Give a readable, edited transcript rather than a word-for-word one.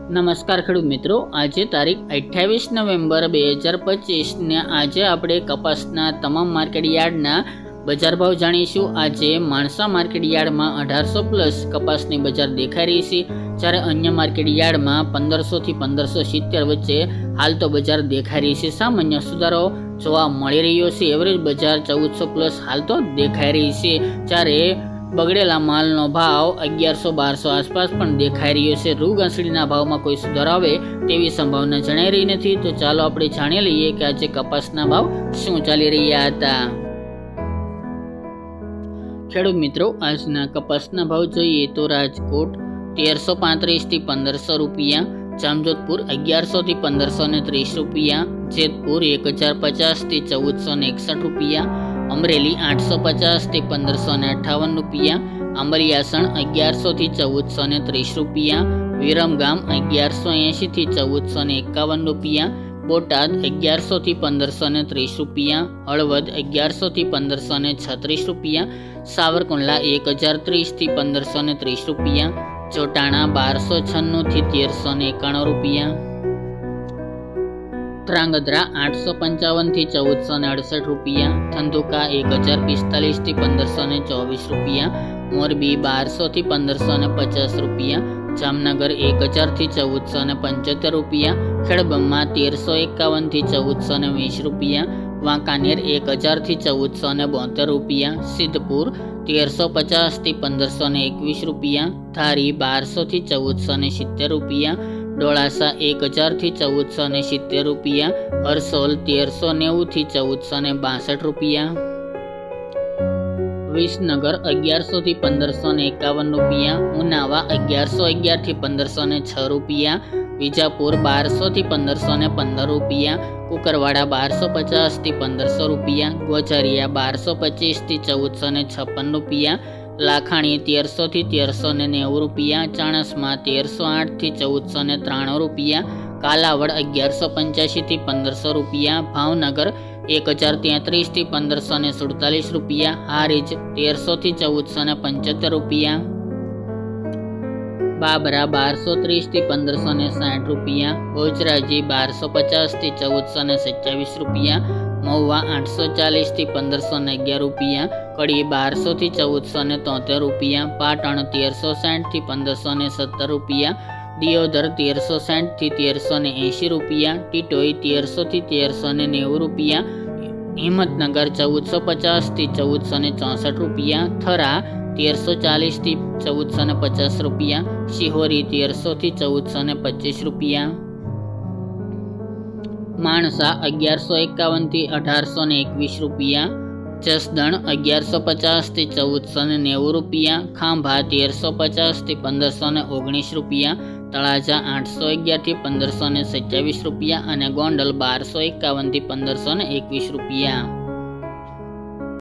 નમસ્કાર ખેડૂત મિત્રો, આજે તારીખ 28 નવેમ્બર 2025 ને આજે આપણે કપાસના તમામ માર્કેટ યાર્ડના બજાર ભાવ જાણીશું। આજે માણસા માર્કેટ યાર્ડમાં 1800 પ્લસ કપાસની બજાર દેખાઈ રહી છે, જ્યારે અન્ય માર્કેટ યાર્ડમાં 1500 થી 1570 વચ્ચે હાલ તો બજાર દેખાઈ રહી છે। સામાન્ય સુધારો જોવા મળી રહ્યો છે। એવરેજ બજાર 1400 પ્લસ હાલ તો દેખાઈ રહી છે, જ્યારે બગડેલા માલનો ભાવ 1100-1200 આસપાસ પણ દેખાઈ રહ્યો છે। રૂ ઘાસડીના ભાવમાં કોઈ સુધારો આવે તેવી સંભાવના જણાઈ રહી નથી। તો ચાલો આપણે જાણી લઈએ કે આજે કપાસના ભાવ શું ચાલી રહ્યા હતા। ખેડૂત મિત્રો, આજના કપાસના ભાવ જોઈએ તો રાજકોટ 1335 થી 1500 રૂપિયા, જામજોધપુર 1100 થી 1530 રૂપિયા, જેતપુર 1050 થી 1461 રૂપિયા, અમરેલી 850 થી 1558 રૂપિયા, આંબલિયાસણ 1100 થી 1430 રૂપિયા, વિરમગામ 1180 થી 1451 રૂપિયા, બોટાદ 1100 થી 1530 રૂપિયા, હળવદ 1100 થી 1536 રૂપિયા, સાવરકુંડલા 1030 થી 1530 રૂપિયા, ચોટાણા 1296 થી 1391 રૂપિયા, ધ્રાંગધ્રા 855 થી 1468 રૂપિયા, ધંધુકા 1045 થી 1524 રૂપિયા, મોરબી 1200 થી 1550 રૂપિયા, જામનગર 1000 થી 1475 રૂપિયા, ખેડબ્રહ્મા 1351 થી 1420 રૂપિયા, વાંકાનેર 1000 થી 1472 રૂપિયા, સિદ્ધપુર 1350 થી 1521 રૂપિયા, ધારી 1200 થી 1470 રૂપિયા, ડોળાસા 1000 થી 1470 રૂપિયા, હરસોલ 1390 થી 1462 રૂપિયા, વિસનગર 1100 થી 1551 રૂપિયા, ઉનાવા 1111 થી 1506 રૂપિયા, વિજાપુર 1200 થી 1515 રૂપિયા, કુકરવાડા 1250 થી 1500 રૂપિયા, ગોઝારિયા 1225 થી 1456 રૂપિયા, લાખાણી 1300 થી 1390 રૂપિયા, ચાણસમા 1308 થી 1493 રૂપિયા, કાલાવડ 1185 થી 1500 રૂપિયા, ભાવનગર 1033 થી 1547 રૂપિયા, હારીજ 1300 થી 1475 રૂપિયા, બાબરા 1230 થી 1560 રૂપિયા, બોજરાજી 1250 થી 1427 રૂપિયા, મહુવા 840 થી 1511 રૂપિયા, કડી 1200 થી 1473 રૂપિયા, પાટણ 1360 થી 1517 રૂપિયા, દિયોદર 1360 થી 1380 રૂપિયા, ટીટોઈ 1300 થી 1390 રૂપિયા, હિંમતનગર 1450 થી 1464 રૂપિયા, થરા 1340 થી 1450 રૂપિયા, શિહોરી 1300 થી 1425 રૂપિયા, માણસા 1151 થી 1821 રૂપિયા, જસદણ 1150 થી 1490 રૂપિયા, ખાંભા 1350 થી 1519 રૂપિયા, તળાજા 811 થી 1527 રૂપિયા અને ગોંડલ 1251 થી 1521 રૂપિયા।